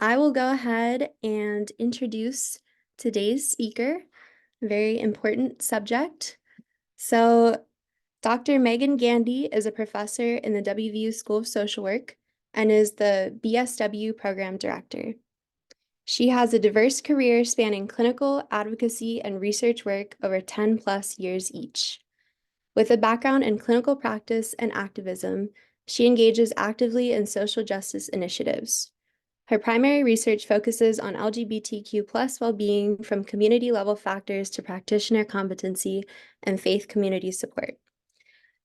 I will go ahead and introduce today's speaker, a very important subject. So, Dr. Megan Gandy is a professor in the WVU School of Social Work and is the BSW program director. She has a diverse career spanning clinical, advocacy, and research work over 10 plus years each. With a background in clinical practice and activism, she engages actively in social justice initiatives. Her primary research focuses on LGBTQ+ well-being, from community-level factors to practitioner competency and faith community support.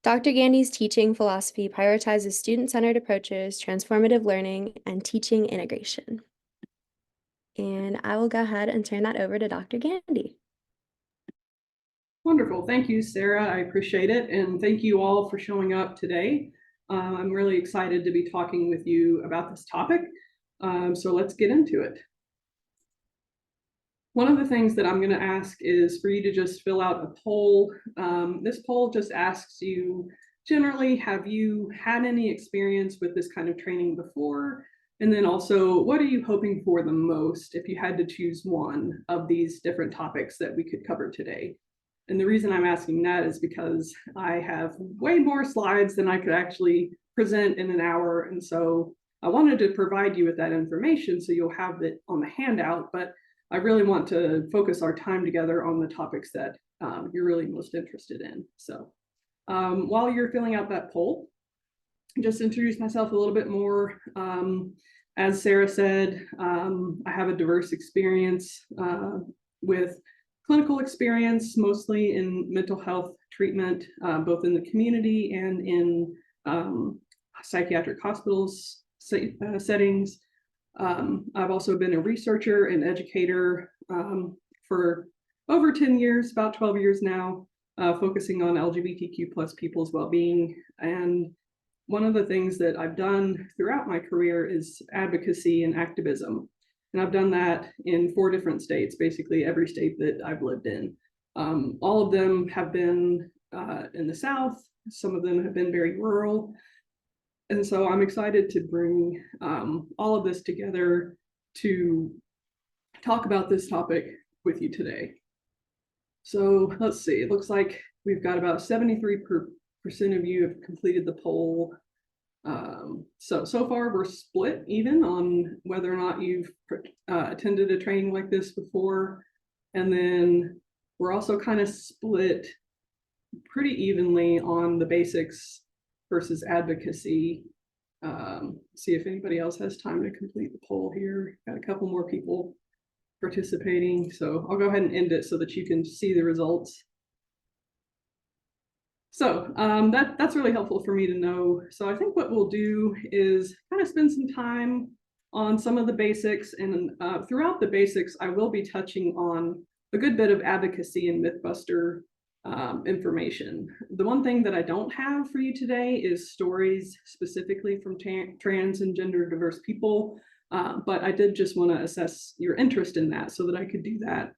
Dr. Gandy's teaching philosophy prioritizes student-centered approaches, transformative learning, and teaching integration. And I will go ahead and turn that over to Dr. Gandy. Wonderful. Thank you, Sarah. I appreciate it. And thank you all for showing up today. I'm really excited to be talking with you about this topic. So let's get into it. One of the things that I'm going to ask is for you to just fill out a poll. This poll just asks you, generally, have you had any experience with this kind of training before? And then also, what are you hoping for the most if you had to choose one of these different topics that we could cover today? And the reason I'm asking that is because I have way more slides than I could actually present in an hour. And so I wanted to provide you with that information so you'll have it on the handout, but I really want to focus our time together on the topics that you're really most interested in. So while you're filling out that poll, just introduce myself a little bit more. As Sarah said, I have a diverse experience with clinical experience, mostly in mental health treatment, both in the community and in psychiatric hospitals settings. I've also been a researcher and educator for over 10 years, about 12 years now, focusing on LGBTQ+ people's well-being. And one of the things that I've done throughout my career is advocacy and activism. And I've done that in 4 different states, basically every state that I've lived in. All of them have been in the South. Some of them have been very rural. And so I'm excited to bring all of this together to talk about this topic with you today. So let's see, it looks like we've got about 73% of you have completed the poll. So far we're split even on whether or not you've attended a training like this before. And then we're also kind of split pretty evenly on the basics versus advocacy. See if anybody else has time to complete the poll here. Got a couple more people participating, so I'll go ahead and end it so that you can see the results. So that's really helpful for me to know. So I think what we'll do is kind of spend some time on some of the basics, and throughout the basics, I will be touching on a good bit of advocacy and Mythbuster information. The one thing that I don't have for you today is stories specifically from trans and gender diverse people, but I did just want to assess your interest in that so that I could do that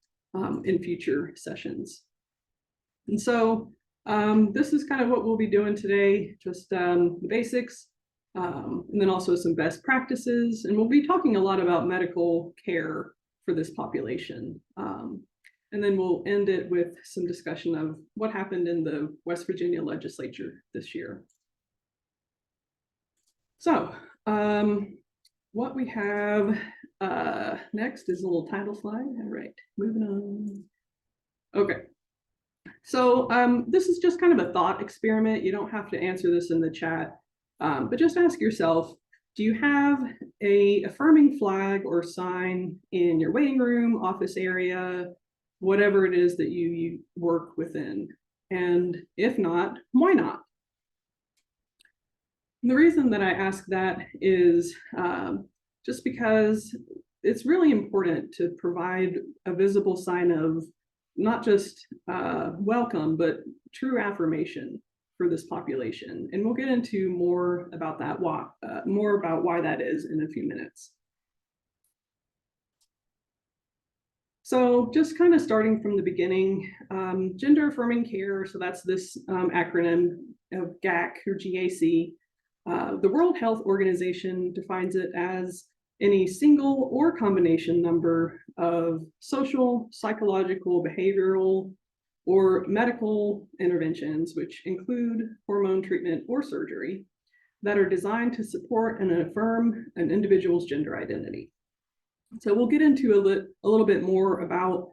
in future sessions. And so this is kind of what we'll be doing today, just the basics, and then also some best practices. And we'll be talking a lot about medical care for this population. And then we'll end it with some discussion of what happened in the West Virginia legislature this year. So what we have next is a little title slide. All right, moving on. Okay. So this is just kind of a thought experiment. You don't have to answer this in the chat, but just ask yourself, do you have an affirming flag or sign in your waiting room, office area, whatever it is that you work within? And if not, why not? And the reason that I ask that is just because it's really important to provide a visible sign of not just welcome, but true affirmation for this population. And we'll get into more about that, more about why that is in a few minutes. So just kind of starting from the beginning, gender affirming care. So that's this acronym of GAC or GAC. The World Health Organization defines it as any single or combination number of social, psychological, behavioral, or medical interventions, which include hormone treatment or surgery, that are designed to support and affirm an individual's gender identity. So we'll get into a little bit more about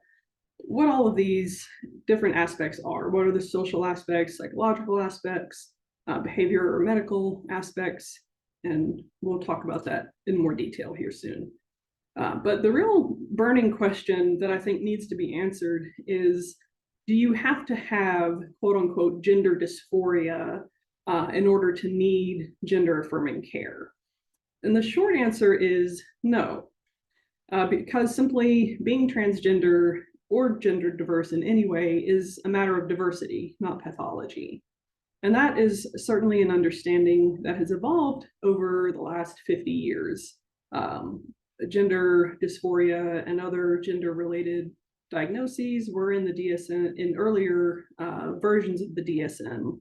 what all of these different aspects are. What are the social aspects, psychological aspects, behavior or medical aspects, and we'll talk about that in more detail here soon. But the real burning question that I think needs to be answered is, do you have to have quote unquote gender dysphoria in order to need gender affirming care? And the short answer is no, because simply being transgender or gender diverse in any way is a matter of diversity, not pathology. And that is certainly an understanding that has evolved over the last 50 years. Gender dysphoria and other gender-related diagnoses were in the DSM, in earlier versions of the DSM.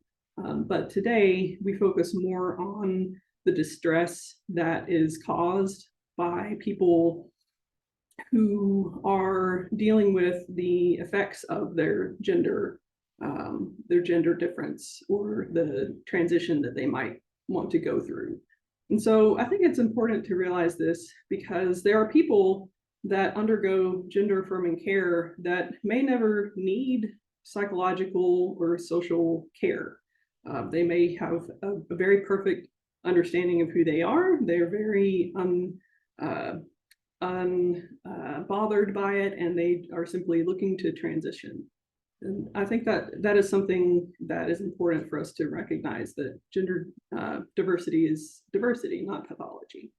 But today we focus more on the distress that is caused by people who are dealing with the effects of their gender difference or the transition that they might want to go through. And so I think it's important to realize this, because there are people that undergo gender affirming care that may never need psychological or social care. They may have a very perfect understanding of who they are. They're very unbothered by it, and they are simply looking to transition. And I think that is something that is important for us to recognize, that gender diversity is diversity, not pathology.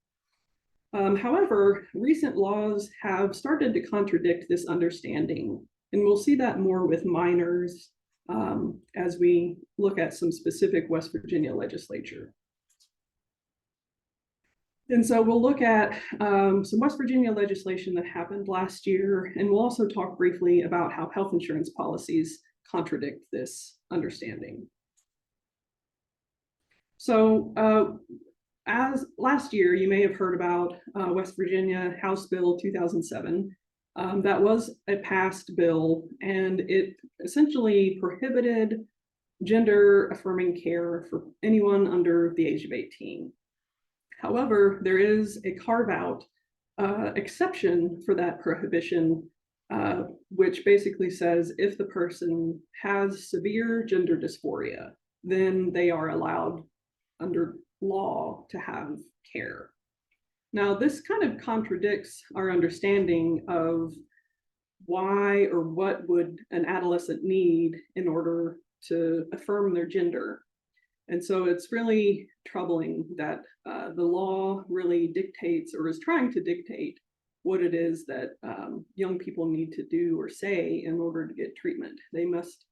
However, recent laws have started to contradict this understanding, and we'll see that more with minors as we look at some specific West Virginia legislature. And so we'll look at some West Virginia legislation that happened last year, and we'll also talk briefly about how health insurance policies contradict this understanding. So as last year, you may have heard about West Virginia House Bill 2007. That was a passed bill, and it essentially prohibited gender affirming care for anyone under the age of 18. However, there is a carve-out exception for that prohibition, which basically says if the person has severe gender dysphoria, then they are allowed under law to have care. Now, this kind of contradicts our understanding of why or what would an adolescent need in order to affirm their gender. And so it's really troubling that the law really dictates, or is trying to dictate, what it is that young people need to do or say in order to get treatment. They must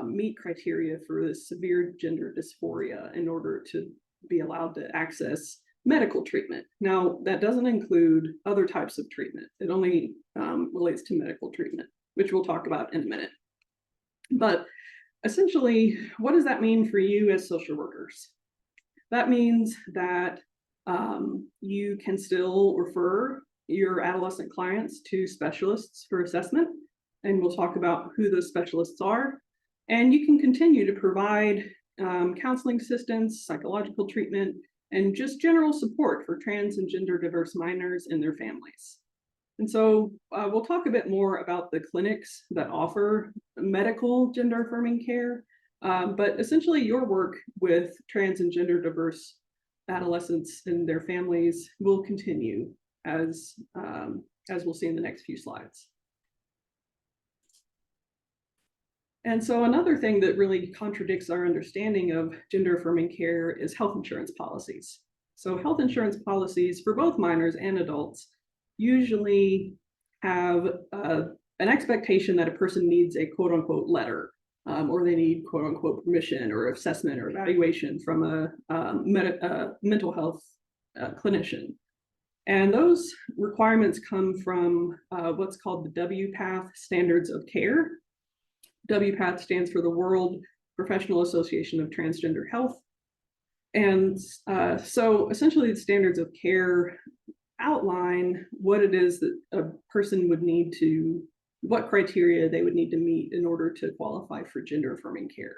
meet criteria for this severe gender dysphoria in order to be allowed to access medical treatment. Now, that doesn't include other types of treatment. It only relates to medical treatment, which we'll talk about in a minute. But essentially, what does that mean for you as social workers? That means that you can still refer your adolescent clients to specialists for assessment, and we'll talk about who those specialists are. And you can continue to provide counseling assistance, psychological treatment, and just general support for trans and gender diverse minors and their families. And so we'll talk a bit more about the clinics that offer medical gender affirming care, but essentially your work with trans and gender diverse adolescents and their families will continue, as we'll see in the next few slides. And so another thing that really contradicts our understanding of gender affirming care is health insurance policies. So health insurance policies for both minors and adults usually have an expectation that a person needs a quote unquote letter, or they need quote unquote permission or assessment or evaluation from a mental health clinician. And those requirements come from what's called the WPATH standards of care. WPATH stands for the World Professional Association of Transgender Health. And so essentially the standards of care outline outline what it is that a person would need to, what criteria they would need to meet in order to qualify for gender affirming care.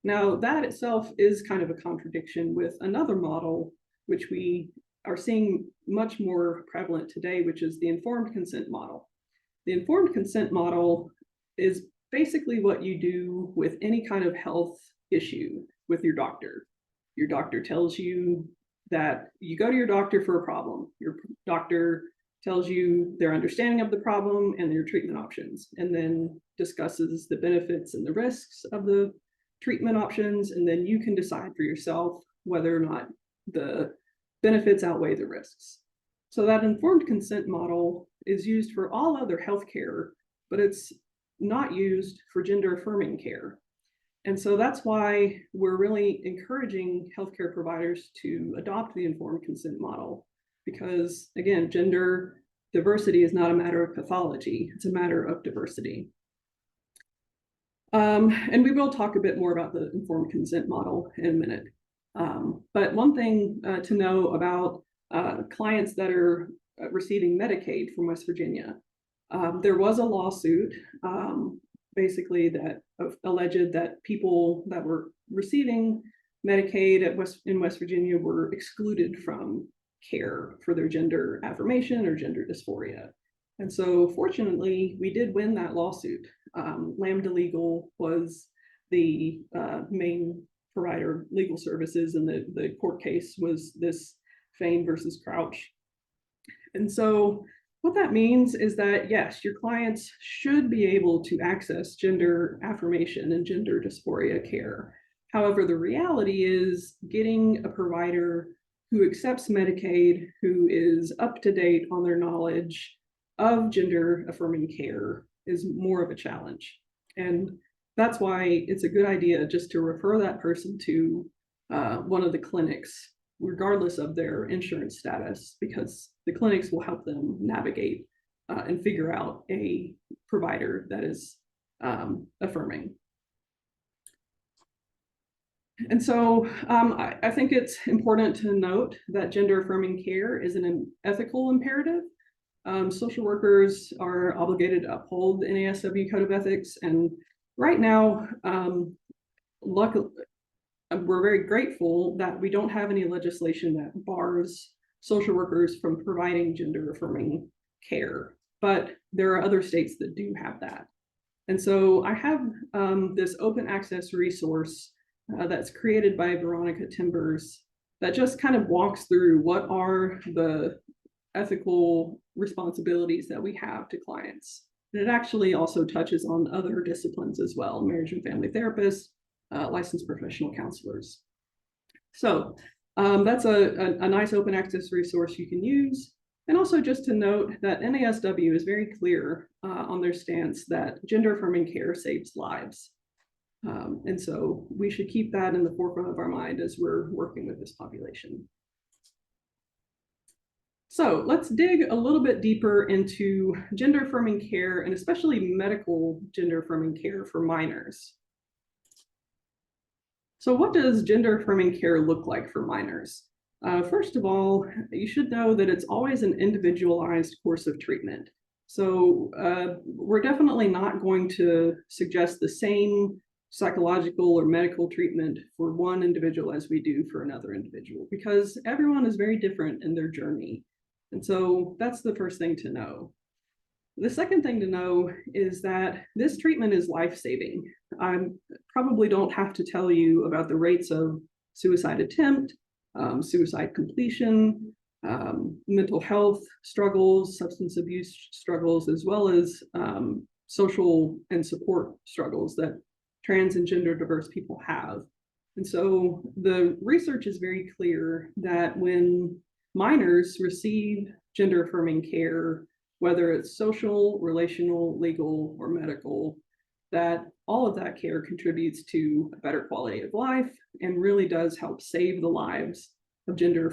Now, that itself is kind of a contradiction with another model, which we are seeing much more prevalent today, which is the informed consent model. The informed consent model is basically what you do with any kind of health issue with your doctor. Your doctor tells you that you go to your doctor for a problem. Your doctor tells you their understanding of the problem and their treatment options, and then discusses the benefits and the risks of the treatment options, and then you can decide for yourself whether or not the benefits outweigh the risks. So that informed consent model is used for all other healthcare, but it's not used for gender affirming care. And so that's why we're really encouraging healthcare providers to adopt the informed consent model, because again, gender diversity is not a matter of pathology, it's a matter of diversity. And we will talk a bit more about the informed consent model in a minute. But one thing to know about clients that are receiving Medicaid from West Virginia, there was a lawsuit basically that alleged that people that were receiving Medicaid in West Virginia were excluded from care for their gender affirmation or gender dysphoria. And so fortunately, we did win that lawsuit. Lambda Legal was the main provider of legal services, and the court case was this Fain versus Crouch. And so what that means is that, yes, your clients should be able to access gender affirmation and gender dysphoria care. However, the reality is getting a provider who accepts Medicaid, who is up to date on their knowledge of gender affirming care, is more of a challenge. And that's why it's a good idea just to refer that person to one of the clinics, regardless of their insurance status, because the clinics will help them navigate and figure out a provider that is affirming. And so I think it's important to note that gender affirming care is an ethical imperative. Social workers are obligated to uphold the NASW Code of Ethics. And right now, luckily, we're very grateful that we don't have any legislation that bars social workers from providing gender affirming care, but there are other states that do have that. And so I have this open access resource that's created by Veronica Timbers that just kind of walks through what are the ethical responsibilities that we have to clients. And it actually also touches on other disciplines as well, marriage and family therapists, licensed professional counselors. So that's a nice open access resource you can use. And also just to note that NASW is very clear on their stance that gender affirming care saves lives. And so we should keep that in the forefront of our mind as we're working with this population. So let's dig a little bit deeper into gender affirming care, and especially medical gender affirming care for minors. So what does gender affirming care look like for minors? First of all, you should know that it's always an individualized course of treatment. So we're definitely not going to suggest the same psychological or medical treatment for one individual as we do for another individual, because everyone is very different in their journey. And so that's the first thing to know. The second thing to know is that this treatment is life-saving. I probably don't have to tell you about the rates of suicide attempt, suicide completion, mental health struggles, substance abuse struggles, as well as social and support struggles that trans and gender diverse people have. And so the research is very clear that when minors receive gender affirming care, whether it's social, relational, legal, or medical, that all of that care contributes to a better quality of life and really does help save the lives of gender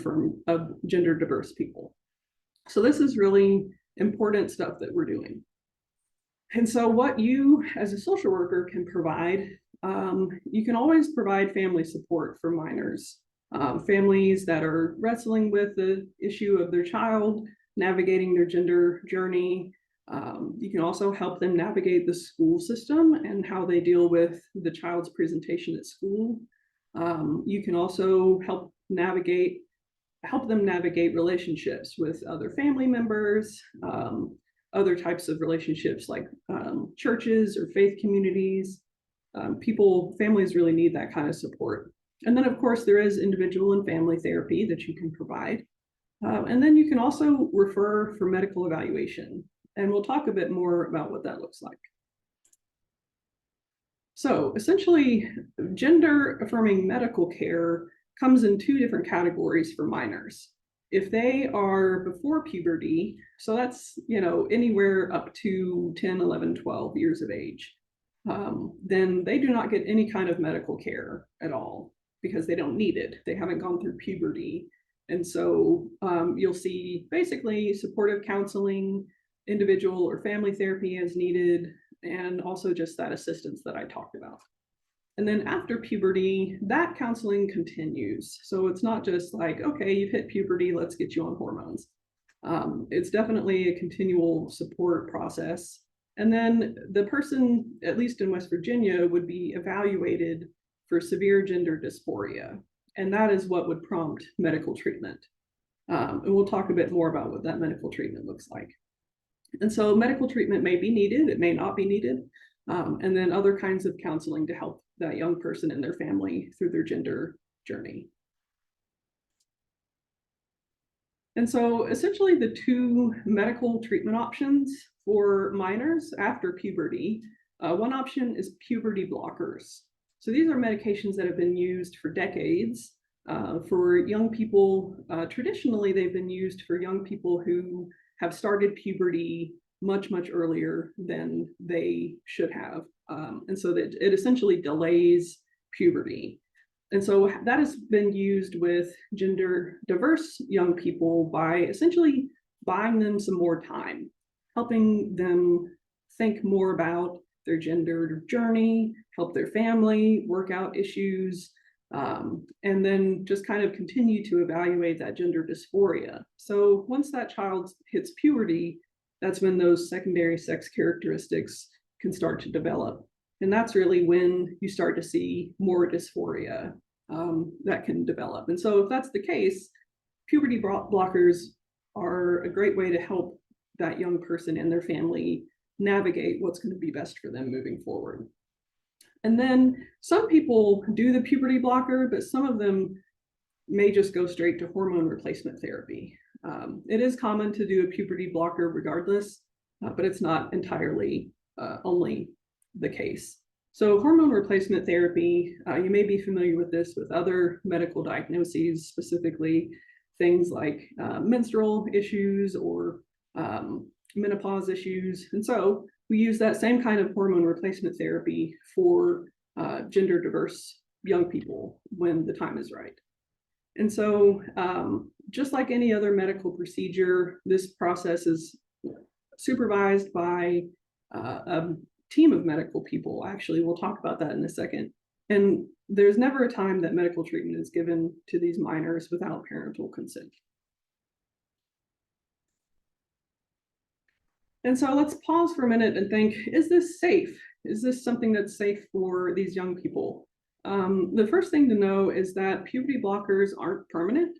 diverse people. So this is really important stuff that we're doing. And so what you as a social worker can provide, you can always provide family support for minors, families that are wrestling with the issue of their child, navigating their gender journey. You can also help them navigate the school system and how they deal with the child's presentation at school. You can also help them navigate relationships with other family members, other types of relationships like churches or faith communities. Families really need that kind of support. And then, of course, there is individual and family therapy that you can provide. And then you can also refer for medical evaluation. And we'll talk a bit more about what that looks like. So essentially, gender affirming medical care comes in two different categories for minors. If they are before puberty, so that's, anywhere up to 10, 11, 12 years of age, then they do not get any kind of medical care at all because they don't need it. They haven't gone through puberty. And so you'll see basically supportive counseling, individual or family therapy as needed, and also just that assistance that I talked about. And then after puberty, that counseling continues. So it's not just like, okay, you've hit puberty, let's get you on hormones. It's definitely a continual support process. And then the person, at least in West Virginia, would be evaluated for severe gender dysphoria. And that is what would prompt medical treatment. And we'll talk a bit more about what that medical treatment looks like. And so medical treatment may be needed, it may not be needed, and then other kinds of counseling to help that young person and their family through their gender journey. And so essentially the two medical treatment options for minors after puberty, one option is puberty blockers. So these are medications that have been used for decades for young people. Traditionally, they've been used for young people who have started puberty much, much earlier than they should have. And so that it essentially delays puberty. And so that has been used with gender diverse young people by essentially buying them some more time, helping them think more about their gender journey, help their family work out issues, and then just kind of continue to evaluate that gender dysphoria. So once that child hits puberty, that's when those secondary sex characteristics can start to develop. And that's really when you start to see more dysphoria that can develop. And so if that's the case, puberty blockers are a great way to help that young person and their family navigate what's going to be best for them moving forward. And then some people do the puberty blocker, but some of them may just go straight to hormone replacement therapy. It is common to do a puberty blocker regardless, but it's not entirely only the case. So hormone replacement therapy, you may be familiar with this with other medical diagnoses, specifically things like menstrual issues or menopause issues. And so we use that same kind of hormone replacement therapy for gender diverse young people when the time is right. And so just like any other medical procedure, this process is supervised by a team of medical people. Actually, we'll talk about that in a second. And there's never a time that medical treatment is given to these minors without parental consent. And so let's pause for a minute and think, is this safe? Is this something that's safe for these young people? The first thing to know is that puberty blockers aren't permanent.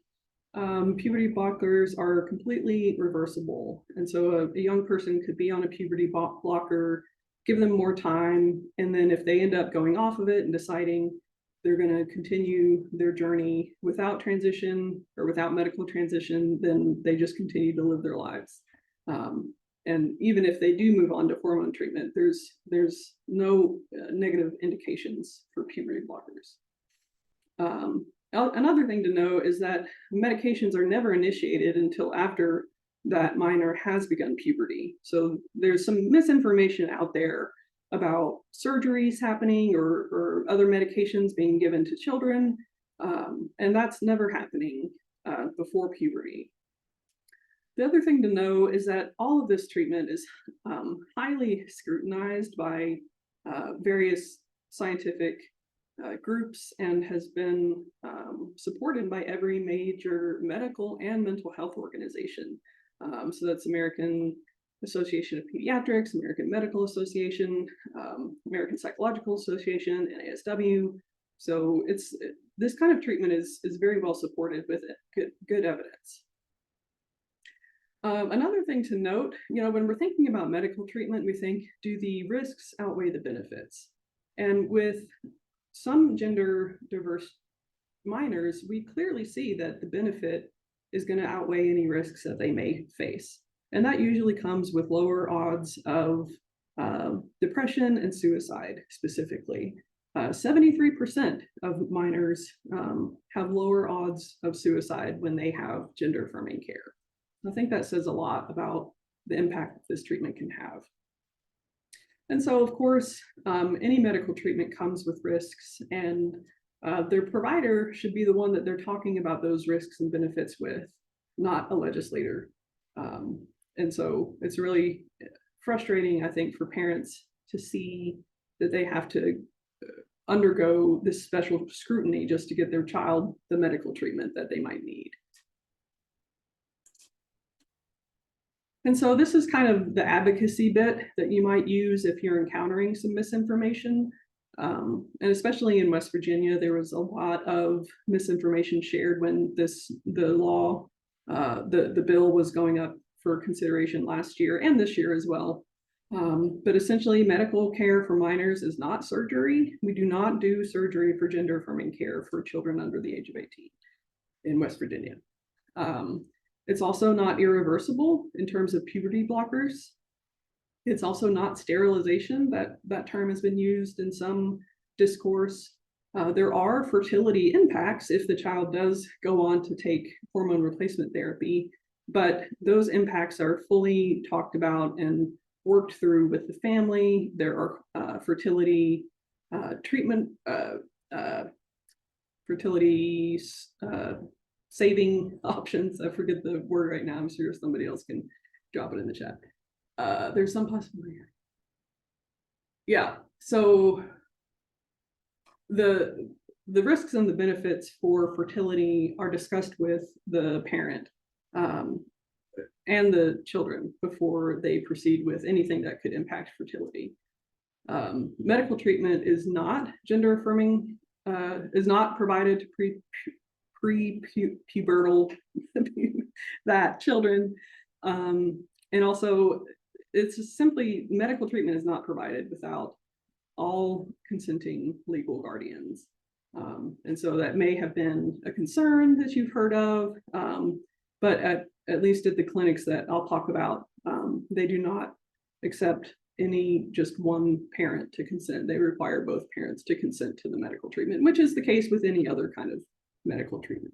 Puberty blockers are completely reversible. And so a young person could be on a puberty blocker, give them more time, and then if they end up going off of it and deciding they're going to continue their journey without transition or without medical transition, then they just continue to live their lives. And even if they do move on to hormone treatment, there's no negative indications for puberty blockers. Another thing to know is that medications are never initiated until after that minor has begun puberty. So there's some misinformation out there about surgeries happening or other medications being given to children, and that's never happening before puberty. The other thing to know is that all of this treatment is highly scrutinized by various scientific groups and has been supported by every major medical and mental health organization. So that's American Association of Pediatrics, American Medical Association, American Psychological Association, NASW. So this kind of treatment is very well supported with good evidence. Another thing to note, when we're thinking about medical treatment, we think, do the risks outweigh the benefits? And with some gender diverse minors, we clearly see that the benefit is going to outweigh any risks that they may face. And that usually comes with lower odds of depression and suicide specifically. 73% of minors have lower odds of suicide when they have gender affirming care. I think that says a lot about the impact that this treatment can have. And so, of course, any medical treatment comes with risks, and their provider should be the one that they're talking about those risks and benefits with, not a legislator. And so it's really frustrating, I think, for parents to see that they have to undergo this special scrutiny just to get their child the medical treatment that they might need. And so this is kind of the advocacy bit that you might use if you're encountering some misinformation. And especially in West Virginia, there was a lot of misinformation shared when the bill was going up for consideration last year and this year as well. But essentially, medical care for minors is not surgery. We do not do surgery for gender affirming care for children under the age of 18 in West Virginia. It's also not irreversible in terms of puberty blockers. It's also not sterilization. That term has been used in some discourse. There are fertility impacts if the child does go on to take hormone replacement therapy, but those impacts are fully talked about and worked through with the family. There are fertility treatment, fertility saving options. I forget the word right now. I'm sure somebody else can drop it in the chat. There's some possibility. Yeah, so the risks and the benefits for fertility are discussed with the parent and the children before they proceed with anything that could impact fertility. Medical treatment is not gender affirming, is not provided to pre-pubertal that children, and also it's simply medical treatment is not provided without all consenting legal guardians. And so that may have been a concern that you've heard of, but at least at the clinics that I'll talk about, they do not accept just one parent to consent. They require both parents to consent to the medical treatment, which is the case with any other kind of medical treatment.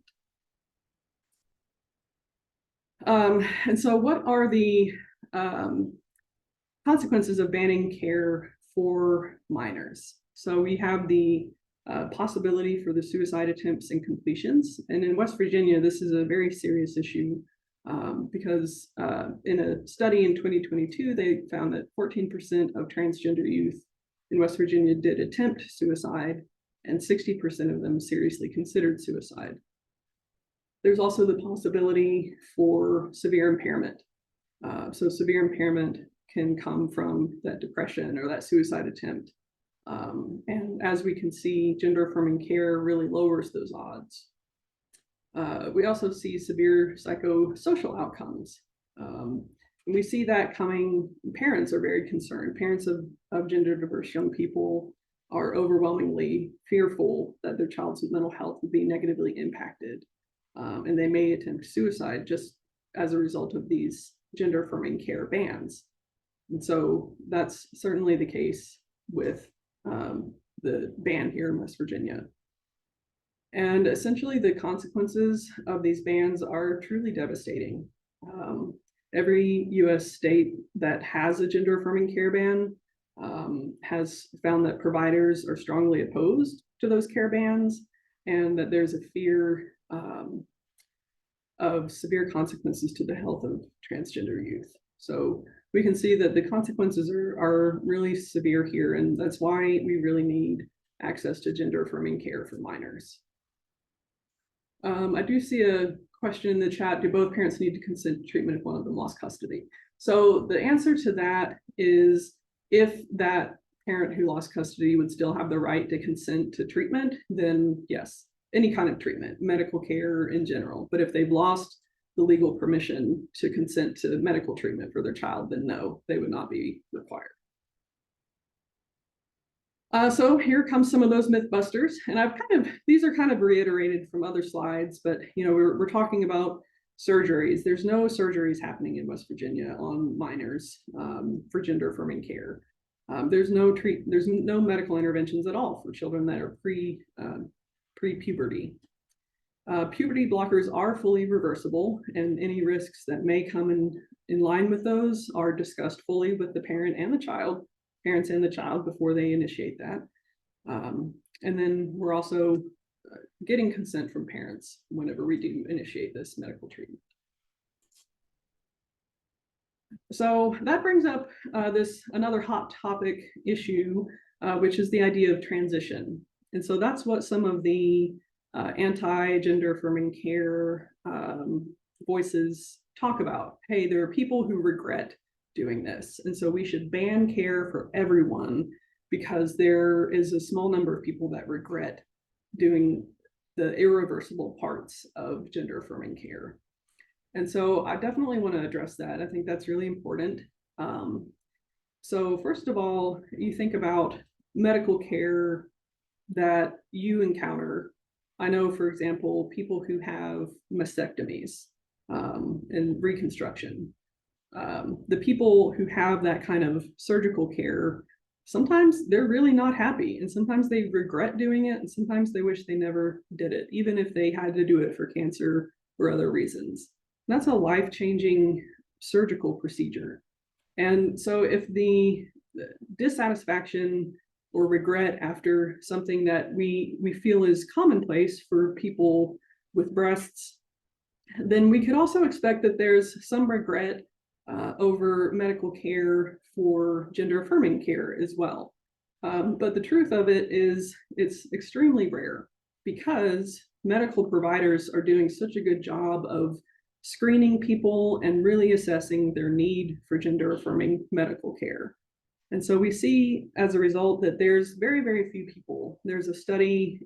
And so what are the consequences of banning care for minors? So we have the possibility for the suicide attempts and completions. And in West Virginia, this is a very serious issue because in a study in 2022, they found that 14% of transgender youth in West Virginia did attempt suicide, and 60% of them seriously considered suicide. There's also the possibility for severe impairment. So severe impairment can come from that depression or that suicide attempt. And as we can see, gender affirming care really lowers those odds. We also see severe psychosocial outcomes. We see that coming. Parents are very concerned. Parents of gender diverse young people are overwhelmingly fearful that their child's mental health will be negatively impacted. And they may attempt suicide just as a result of these gender affirming care bans. And so that's certainly the case with the ban here in West Virginia. And essentially the consequences of these bans are truly devastating. Every US state that has a gender affirming care ban has found that providers are strongly opposed to those care bans, and that there's a fear of severe consequences to the health of transgender youth. So we can see that the consequences are really severe here, and that's why we really need access to gender affirming care for minors. I do see a question in the chat, do both parents need to consent to treatment if one of them lost custody? So the answer to that is, if that parent who lost custody would still have the right to consent to treatment, then yes, any kind of treatment, medical care in general. But if they've lost the legal permission to consent to medical treatment for their child, then no, they would not be required. So here comes some of those Mythbusters, and these are kind of reiterated from other slides, but we're talking about surgeries. There's no surgeries happening in West Virginia on minors for gender affirming care. There's no medical interventions at all for children that are pre-puberty. Puberty blockers are fully reversible, and any risks that may come in line with those are discussed fully with the parents and the child before they initiate that. And then we're also getting consent from parents whenever we do initiate this medical treatment. So that brings up another hot topic issue, which is the idea of transition. And so that's what some of the anti-gender affirming care voices talk about. Hey, there are people who regret doing this, and so we should ban care for everyone because there is a small number of people that regret doing the irreversible parts of gender affirming care. And so I definitely want to address that. I think that's really important. So first of all, you think about medical care that you encounter. I know, for example, people who have mastectomies and reconstruction. The people who have that kind of surgical care, sometimes they're really not happy, and sometimes they regret doing it, and sometimes they wish they never did it, even if they had to do it for cancer or other reasons. That's a life-changing surgical procedure. And so if the dissatisfaction or regret after something that we feel is commonplace for people with breasts, then we could also expect that there's some regret over medical care for gender affirming care as well. But the truth of it is it's extremely rare because medical providers are doing such a good job of screening people and really assessing their need for gender affirming medical care. And so we see as a result that there's very, very few people. There's a study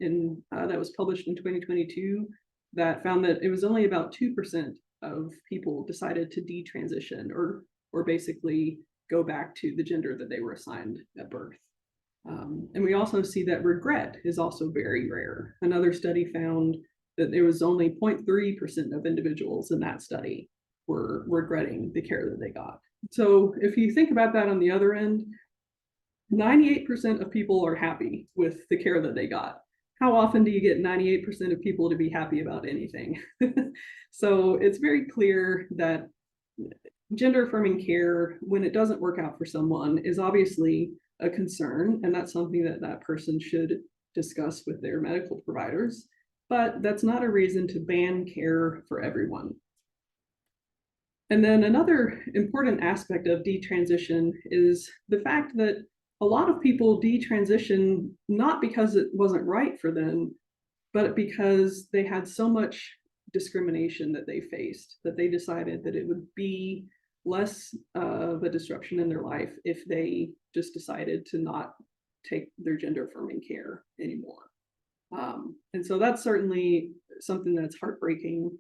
that was published in 2022 that found that it was only about 2% of people decided to detransition or basically go back to the gender that they were assigned at birth. And we also see that regret is also very rare. Another study found that there was only 0.3% of individuals in that study were regretting the care that they got. So if you think about that on the other end, 98% of people are happy with the care that they got. How often do you get 98% of people to be happy about anything? So it's very clear that gender affirming care, when it doesn't work out for someone, is obviously a concern, and that's something that that person should discuss with their medical providers. But that's not a reason to ban care for everyone. And then another important aspect of detransition is the fact that a lot of people detransition not because it wasn't right for them, but because they had so much discrimination that they faced that they decided that it would be less of a disruption in their life if they just decided to not take their gender affirming care anymore. And so that's certainly something that's heartbreaking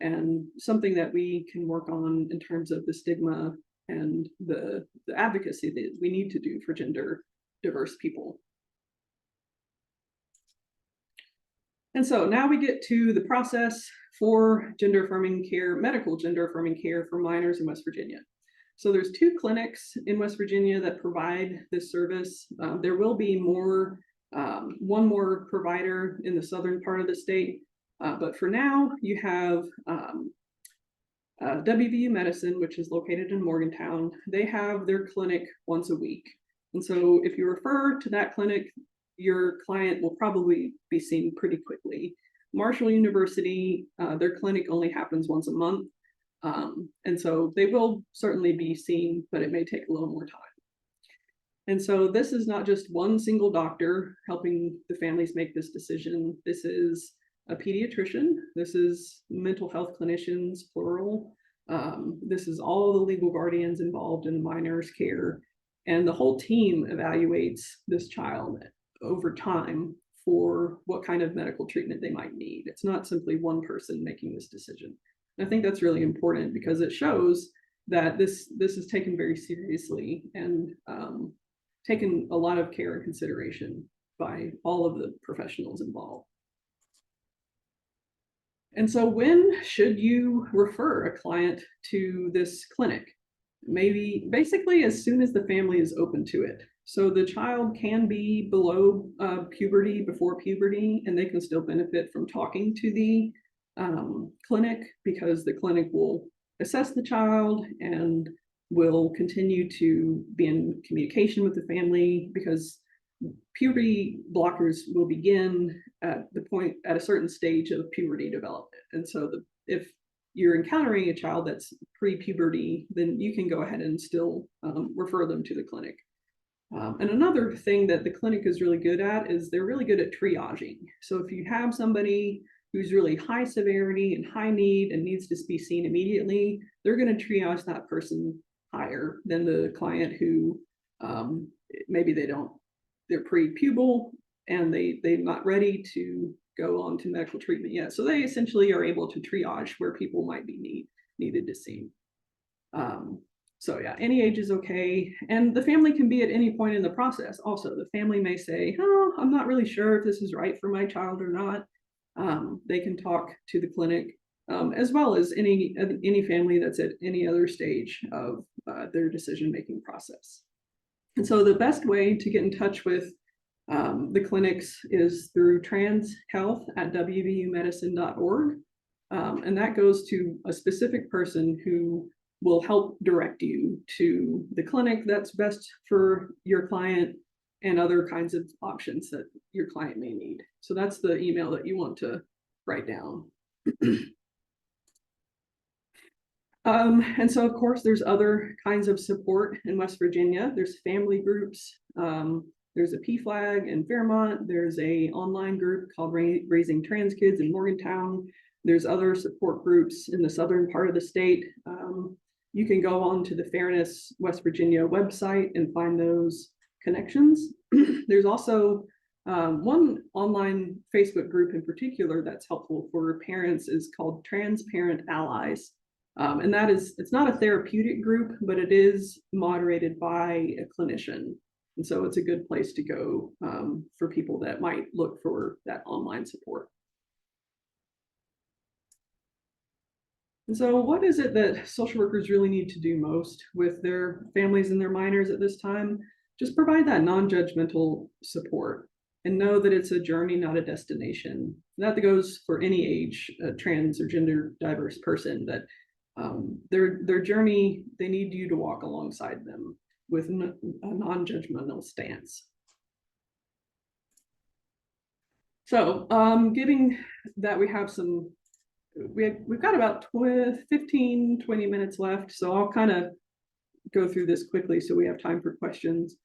and something that we can work on in terms of the stigma and the advocacy that we need to do for gender diverse people. And so now we get to the process for gender affirming care, medical gender affirming care for minors in West Virginia. So there's 2 clinics in West Virginia that provide this service. There will be one more provider in the southern part of the state. But for now, you have WVU Medicine, which is located in Morgantown. They have their clinic once a week. And so if you refer to that clinic, your client will probably be seen pretty quickly. Marshall University, their clinic only happens once a month. And so they will certainly be seen, but it may take a little more time. And so this is not just one single doctor helping the families make this decision. This is a pediatrician. This is mental health clinicians, plural. This is all the legal guardians involved in minor's care. And the whole team evaluates this child over time for what kind of medical treatment they might need. It's not simply one person making this decision. And I think that's really important because it shows that this is taken very seriously and taken a lot of care and consideration by all of the professionals involved. And so when should you refer a client to this clinic? Maybe basically as soon as the family is open to it. So the child can be below puberty, before puberty, and they can still benefit from talking to the clinic because the clinic will assess the child and will continue to be in communication with the family because puberty blockers will begin at a certain stage of puberty development. And so if you're encountering a child that's pre-puberty, then you can go ahead and still refer them to the clinic. And another thing that the clinic is really good at is they're really good at triaging. So if you have somebody who's really high severity and high need and needs to be seen immediately, they're going to triage that person higher than the client who maybe they're pre-pubal and they're not ready to go on to medical treatment yet. So they essentially are able to triage where people might be needed to see. So yeah, any age is okay. And the family can be at any point in the process. Also, the family may say, oh, I'm not really sure if this is right for my child or not. They can talk to the clinic, as well as any family that's at any other stage of their decision-making process. And so the best way to get in touch with the clinics is through transhealth@wvumedicine.org. And that goes to a specific person who will help direct you to the clinic that's best for your client and other kinds of options that your client may need. So that's the email that you want to write down. And so, of course, there's other kinds of support in West Virginia. There's family groups. There's a PFLAG in Fairmont. There's an online group called Raising Trans Kids in Morgantown. There's other support groups in the southern part of the state. You can go on to the Fairness West Virginia website and find those connections. There's also one online Facebook group in particular that's helpful for parents is called Transparent Allies. And it's not a therapeutic group, but it is moderated by a clinician. And so it's a good place to go for people that might look for that online support. And so what is it that social workers really need to do most with their families and their minors at this time? Just provide that non-judgmental support and know that it's a journey, not a destination. And that goes for any age, trans or gender diverse person, that their journey, they need you to walk alongside them with a non-judgmental stance. So given that we have we've got about 15, 20 minutes left, so I'll kind of go through this quickly so we have time for questions.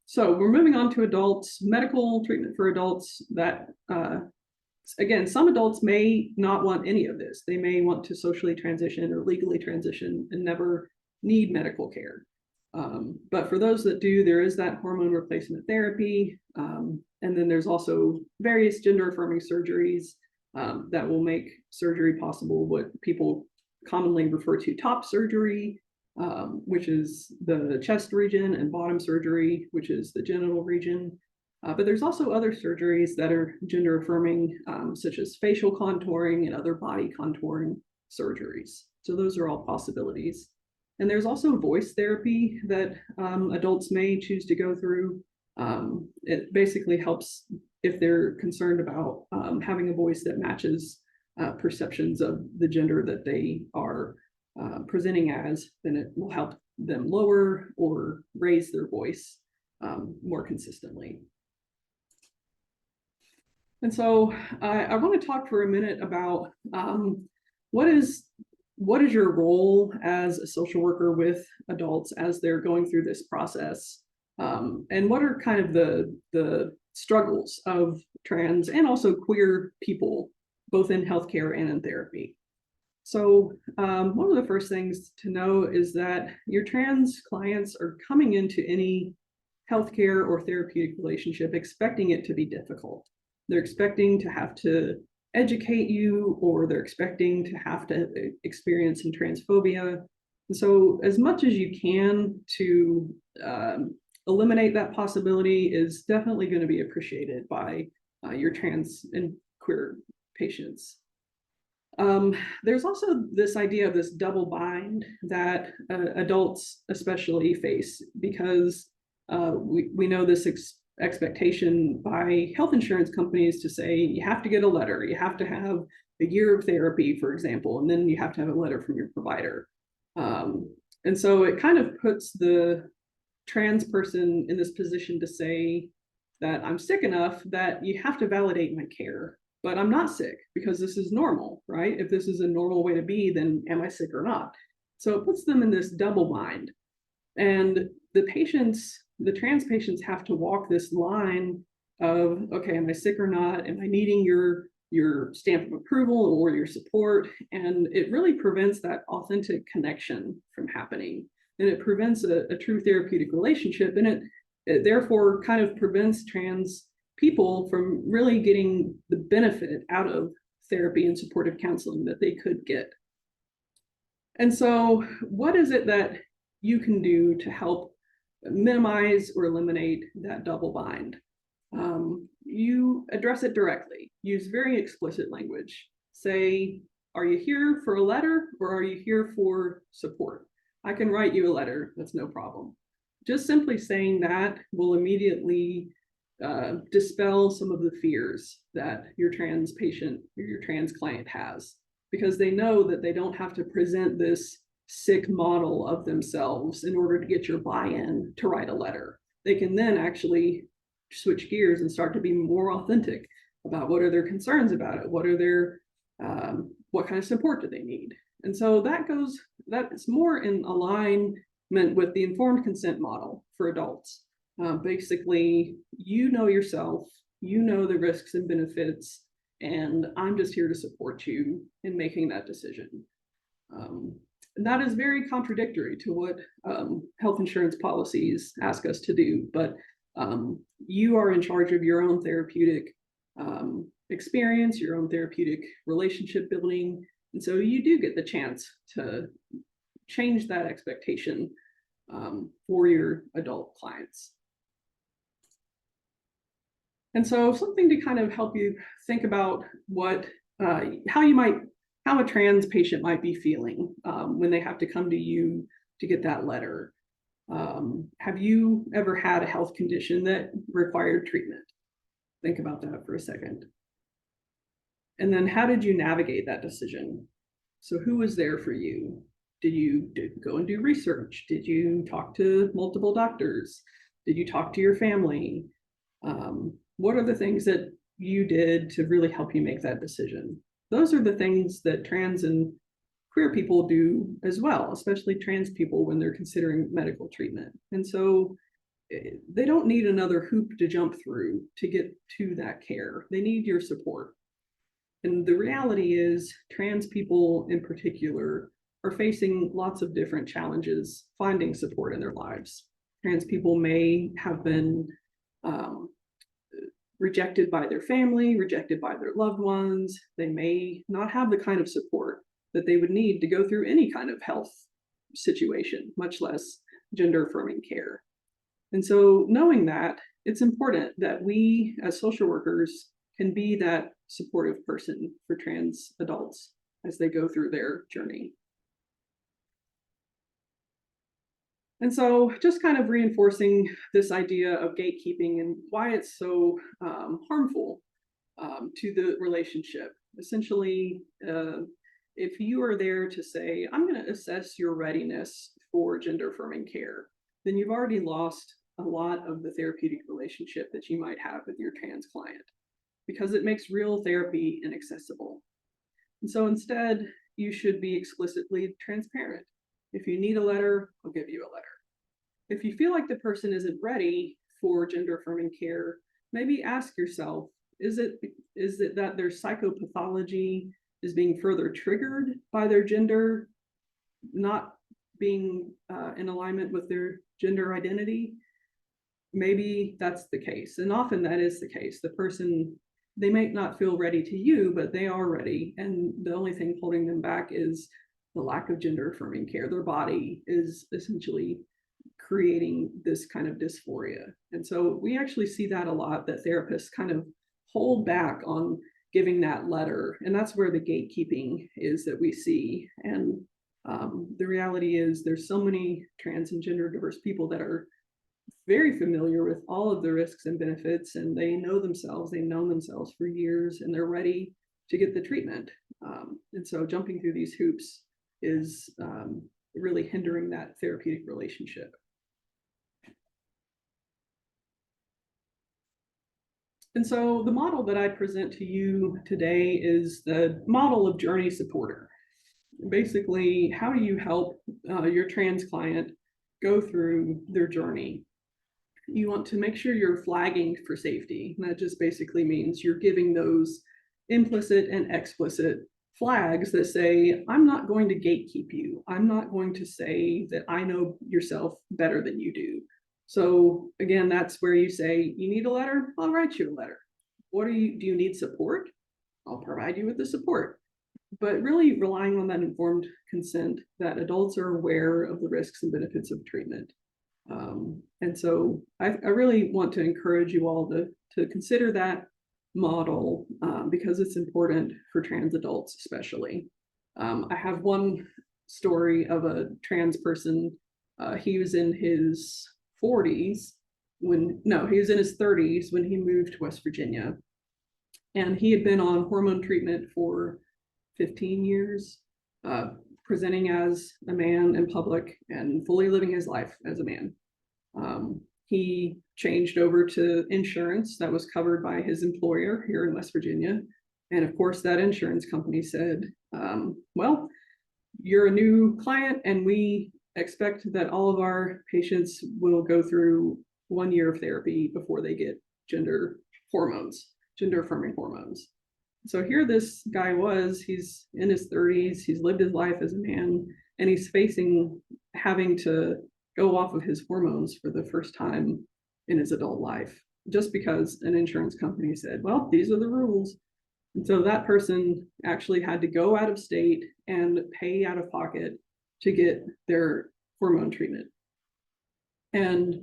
So we're moving on to adults, medical treatment for adults. That again, some adults may not want any of this. They may want to socially transition or legally transition and never need medical care. But for those that do, there is that hormone replacement therapy. And then there's also various gender affirming surgeries that will make surgery possible, what people commonly refer to top surgery, which is the chest region, and bottom surgery, which is the genital region. But there's also other surgeries that are gender affirming, such as facial contouring and other body contouring surgeries. So those are all possibilities. And there's also voice therapy that adults may choose to go through. It basically helps if they're concerned about having a voice that matches perceptions of the gender that they are presenting as, then it will help them lower or raise their voice more consistently. And so I want to talk for a minute about what is your role as a social worker with adults as they're going through this process, and what are kind of the struggles of trans and also queer people, both in healthcare and in therapy. So one of the first things to know is that your trans clients are coming into any healthcare or therapeutic relationship expecting it to be difficult. They're expecting to have to educate you, or they're expecting to have to experience some transphobia. And so as much as you can to eliminate that possibility is definitely going to be appreciated by your trans and queer patients. There's also this idea of this double bind that adults especially face, because we know this expectation by health insurance companies to say you have to get a letter, you have to have a year of therapy, for example, and then you have to have a letter from your provider. And so it kind of puts the trans person in this position to say that I'm sick enough that you have to validate my care, but I'm not sick because this is normal, right? If this is a normal way to be, then am I sick or not? So it puts them in this double bind. And the patients, the trans patients, have to walk this line of, okay, am I sick or not? Am I needing your stamp of approval or your support? And it really prevents that authentic connection from happening. And it prevents a true therapeutic relationship. And it therefore kind of prevents trans people from really getting the benefit out of therapy and supportive counseling that they could get. And so what is it that you can do to help minimize or eliminate that double bind? You address it directly. Use very explicit language. Say, are you here for a letter or are you here for support? I can write you a letter, that's no problem. Just simply saying that will immediately dispel some of the fears that your trans patient or your trans client has, because they know that they don't have to present this sick model of themselves in order to get your buy-in to write a letter. They can then actually switch gears and start to be more authentic about what are their concerns about it, what are their what kind of support do they need. And so that's more in alignment with the informed consent model for adults. Basically, you know yourself, you know the risks and benefits, and I'm just here to support you in making that decision. And that is very contradictory to what health insurance policies ask us to do, but you are in charge of your own therapeutic experience, your own therapeutic relationship building, and so you do get the chance to change that expectation for your adult clients. And so something to kind of help you think about how a trans patient might be feeling when they have to come to you to get that letter. Have you ever had a health condition that required treatment? Think about that for a second. And then how did you navigate that decision? So who was there for you? Did you go and do research? Did you talk to multiple doctors? Did you talk to your family? What are the things that you did to really help you make that decision? Those are the things that trans and queer people do as well, especially trans people when they're considering medical treatment. And so they don't need another hoop to jump through to get to that care. They need your support. And the reality is, trans people in particular are facing lots of different challenges finding support in their lives. Trans people may have been rejected by their family, rejected by their loved ones. They may not have the kind of support that they would need to go through any kind of health situation, much less gender affirming care. And so knowing that, it's important that we as social workers can be that supportive person for trans adults as they go through their journey. And so just kind of reinforcing this idea of gatekeeping and why it's so harmful to the relationship. Essentially, if you are there to say, I'm going to assess your readiness for gender affirming care, then you've already lost a lot of the therapeutic relationship that you might have with your trans client, because it makes real therapy inaccessible. And so instead, you should be explicitly transparent. If you need a letter, I'll give you a letter. If you feel like the person isn't ready for gender affirming care, maybe ask yourself, is it that their psychopathology is being further triggered by their gender not being in alignment with their gender identity? Maybe that's the case, and often that is the case. The person, they might not feel ready to you, but they are ready, and the only thing holding them back is the lack of gender affirming care. Their body is essentially creating this kind of dysphoria. And so we actually see that a lot, that therapists kind of hold back on giving that letter. And that's where the gatekeeping is that we see. And the reality is there's so many trans and gender diverse people that are very familiar with all of the risks and benefits, and they know themselves, they've known themselves for years, and they're ready to get the treatment. And so jumping through these hoops is really hindering that therapeutic relationship. And so the model that I present to you today is the model of journey supporter. Basically, how do you help your trans client go through their journey? You want to make sure you're flagging for safety. And that just basically means you're giving those implicit and explicit flags that say, I'm not going to gatekeep you. I'm not going to say that I know yourself better than you do. So again, that's where you say, you need a letter? I'll write you a letter. Do you need support? I'll provide you with the support. But really relying on that informed consent, that adults are aware of the risks and benefits of treatment. And so I really want to encourage you all to consider that model because it's important for trans adults, especially. I have one story of a trans person. He was in his 40s he was in his 30s when he moved to West Virginia. And he had been on hormone treatment for 15 years, presenting as a man in public and fully living his life as a man. He changed over to insurance that was covered by his employer here in West Virginia. And of course, that insurance company said, well, you're a new client and we expect that all of our patients will go through 1 year of therapy before they get gender affirming hormones. So here this guy was, he's in his 30s, he's lived his life as a man, and he's facing having to go off of his hormones for the first time in his adult life, just because an insurance company said, well, these are the rules. And so that person actually had to go out of state and pay out of pocket to get their hormone treatment. And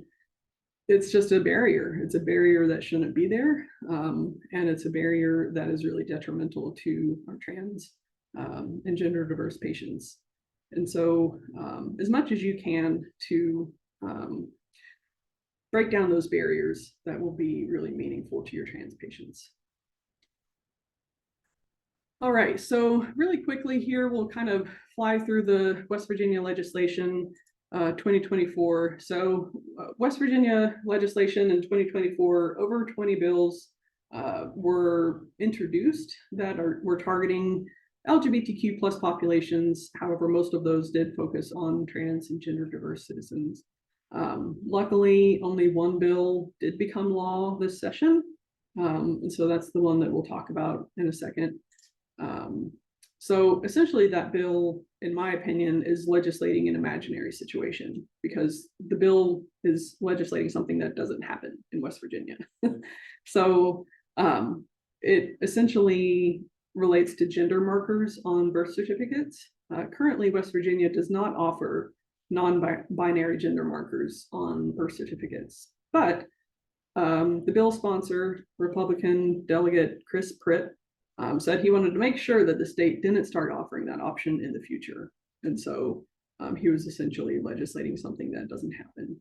it's just a barrier. It's a barrier that shouldn't be there. And it's a barrier that is really detrimental to our trans and gender diverse patients. And so as much as you can to break down those barriers, that will be really meaningful to your trans patients. All right, so really quickly here, we'll kind of fly through the West Virginia legislation 2024. So West Virginia legislation in 2024, over 20 bills were introduced that were targeting LGBTQ plus populations. However, most of those did focus on trans and gender diverse citizens. Luckily, only one bill did become law this session. And so that's the one that we'll talk about in a second. So essentially that bill, in my opinion, is legislating an imaginary situation because the bill is legislating something that doesn't happen in West Virginia. So it essentially relates to gender markers on birth certificates. Currently, West Virginia does not offer non-binary gender markers on birth certificates, but the bill sponsor, Republican Delegate Chris Pritt, said he wanted to make sure that the state didn't start offering that option in the future. And so he was essentially legislating something that doesn't happen.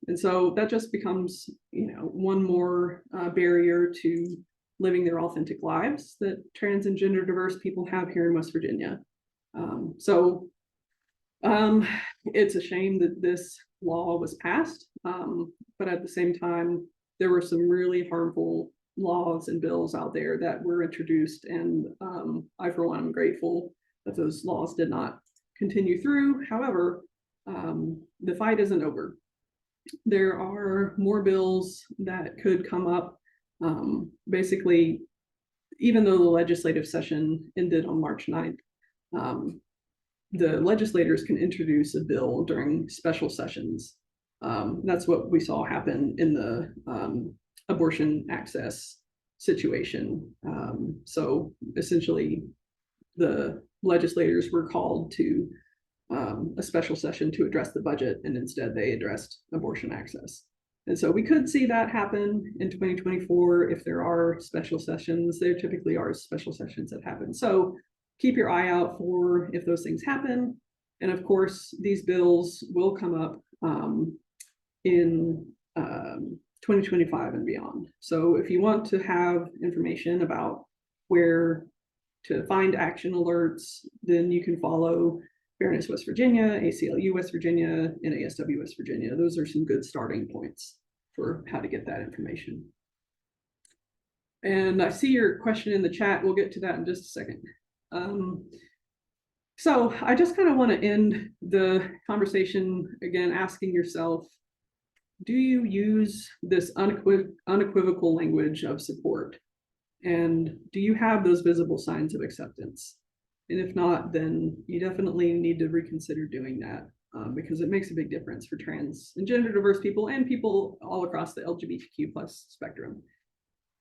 And so that just becomes, one more barrier to living their authentic lives that trans and gender diverse people have here in West Virginia. It's a shame that this law was passed, but at the same time, there were some really harmful laws and bills out there that were introduced, and I, for one, am grateful that those laws did not continue through. However, the fight isn't over. there are more bills that could come up. Basically, even though the legislative session ended on March 9th, the legislators can introduce a bill during special sessions. That's what we saw happen in the abortion access situation. So essentially, the legislators were called to a special session to address the budget, and instead they addressed abortion access. And so we could see that happen in 2024 if there are special sessions. There typically are special sessions that happen. So keep your eye out for if those things happen. And of course, these bills will come up in 2025 and beyond. So if you want to have information about where to find action alerts, then you can follow Fairness West Virginia, ACLU West Virginia, and NASW West Virginia. Those are some good starting points for how to get that information. And I see your question in the chat. We'll get to that in just a second. So I just kind of want to end the conversation again, asking yourself, do you use this unequivocal language of support? And do you have those visible signs of acceptance? And if not, then you definitely need to reconsider doing that because it makes a big difference for trans and gender diverse people and people all across the LGBTQ plus spectrum.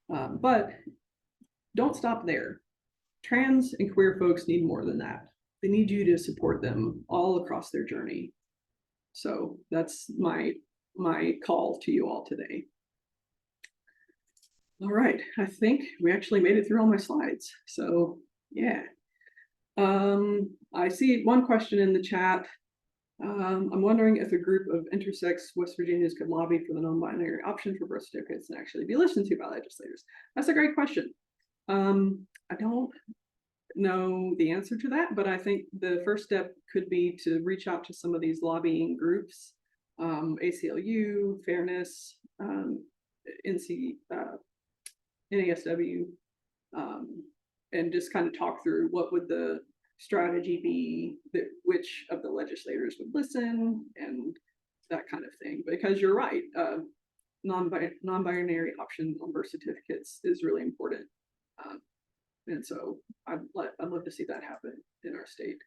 But don't stop there. Trans and queer folks need more than that. They need you to support them all across their journey. So that's my call to you all today. All right, I think we actually made it through all my slides. So yeah. I see one question in the chat. I'm wondering if a group of intersex West Virginians could lobby for the non-binary option for birth certificates and actually be listened to by legislators. That's a great question. I don't know the answer to that, but I think the first step could be to reach out to some of these lobbying groups, ACLU, Fairness, NASW, and just kind of talk through what would the strategy be, that which of the legislators would listen, and that kind of thing. Because you're right, non-binary option on birth certificates is really important. And so I'd love to see that happen in our state.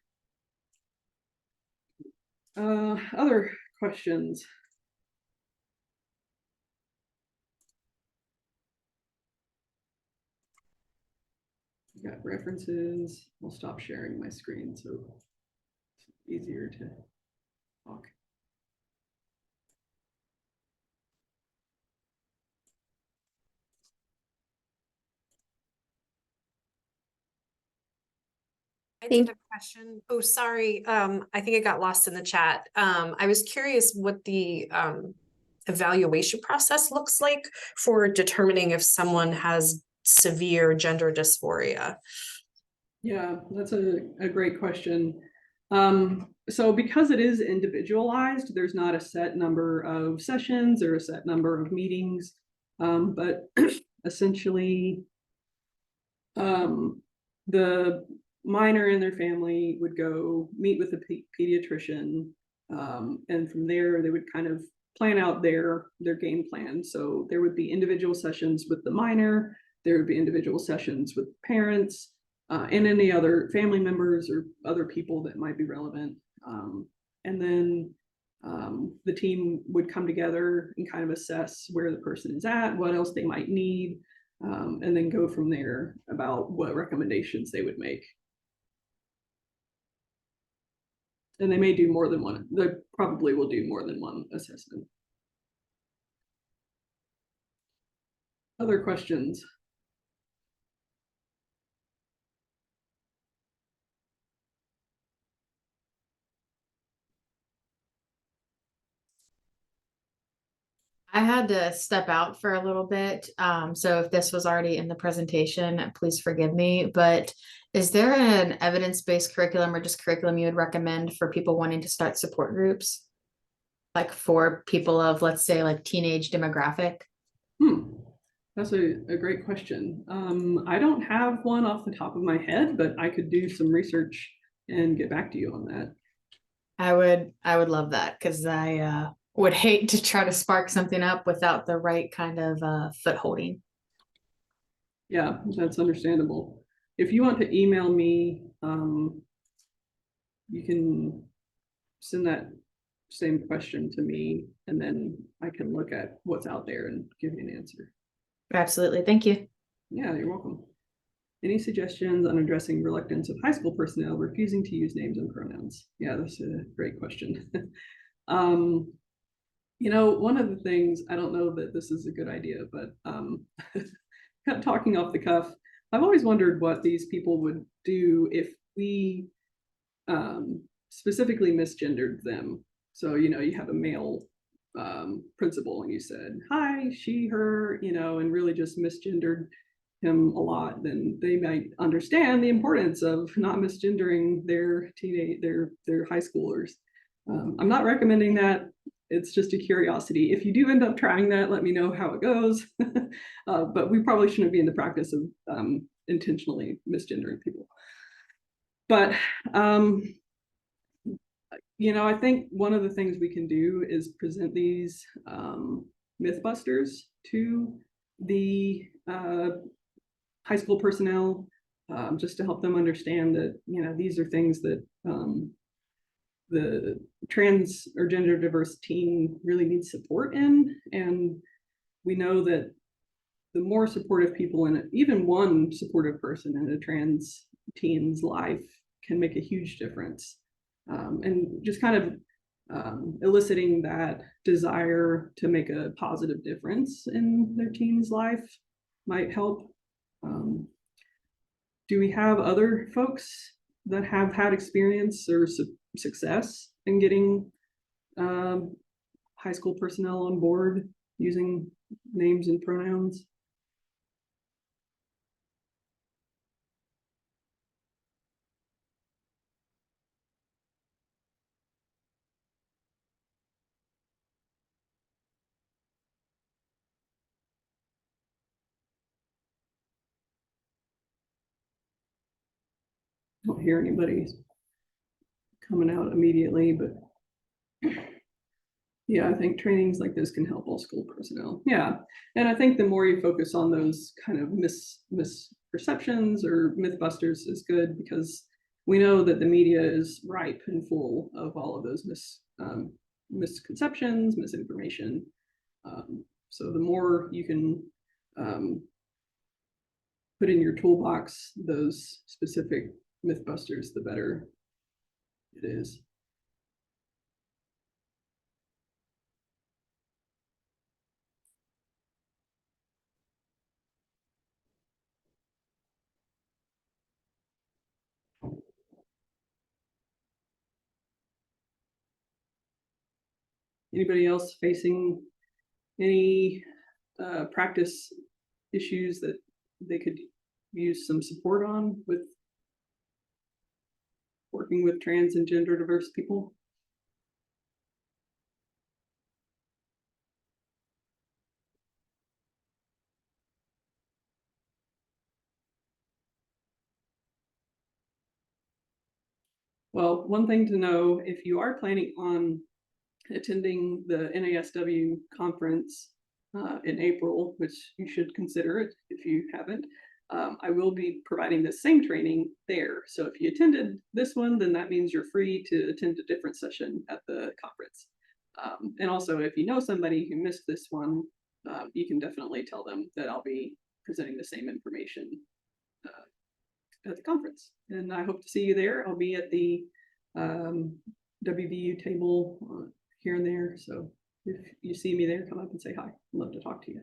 Other questions? Got references. I'll stop sharing my screen so it's easier to talk. I did a question. Oh, sorry. I think it got lost in the chat. I was curious what the evaluation process looks like for determining if someone has severe gender dysphoria. Yeah, that's a great question. So because it is individualized, there's not a set number of sessions or a set number of meetings, but essentially the minor and their family would go meet with a pediatrician, and from there they would kind of plan out their game plan. So there would be individual sessions with the minor, there would be individual sessions with parents, and any other family members or other people that might be relevant. And then the team would come together and kind of assess where the person is at, what else they might need, and then go from there about what recommendations they would make. And they may do more than one. They probably will do more than one assessment. Other questions? I had to step out for a little bit. So if this was already in the presentation, please forgive me. But is there an evidence-based curriculum or just curriculum you would recommend for people wanting to start support groups? Like for people of, let's say, like teenage demographic? That's a great question. I don't have one off the top of my head, but I could do some research and get back to you on that. I would love that because would hate to try to spark something up without the right kind of foot holding. Yeah, that's understandable. If you want to email me, you can send that same question to me, and then I can look at what's out there and give you an answer. Absolutely. Thank you. Yeah, you're welcome. Any suggestions on addressing reluctance of high school personnel refusing to use names and pronouns? Yeah, that's a great question. You know, one of the things, I don't know that this is a good idea, but talking off the cuff, I've always wondered what these people would do if we specifically misgendered them. So, you know, you have a male principal and you said, hi, she, her, you know, and really just misgendered him a lot, then they might understand the importance of not misgendering their high schoolers. I'm not recommending that. It's just a curiosity. If you do end up trying that, let me know how it goes. But we probably shouldn't be in the practice of intentionally misgendering people. But you know, I think one of the things we can do is present these mythbusters to the high school personnel, just to help them understand that, you know, these are things that the trans or gender diverse teen really needs support in. And we know that the more supportive people in it, even one supportive person in a trans teen's life can make a huge difference. And just kind of eliciting that desire to make a positive difference in their teen's life might help. Do we have other folks that have had experience or success in getting high school personnel on board using names and pronouns? I don't hear anybody coming out immediately, but yeah, I think trainings like this can help all school personnel. Yeah, and I think the more you focus on those kind of misperceptions or mythbusters is good, because we know that the media is ripe and full of all of those misconceptions, misinformation. So the more you can put in your toolbox those specific mythbusters, the better it is. Anybody else facing any practice issues that they could use some support on with working with trans and gender diverse people? Well, one thing to know, if you are planning on attending the NASW conference in April, which you should consider it if you haven't, I will be providing the same training there. So if you attended this one, then that means you're free to attend a different session at the conference. And also, if you know somebody who missed this one, you can definitely tell them that I'll be presenting the same information at the conference. And I hope to see you there. I'll be at the WVU table here and there. So if you see me there, come up and say hi. I'd love to talk to you.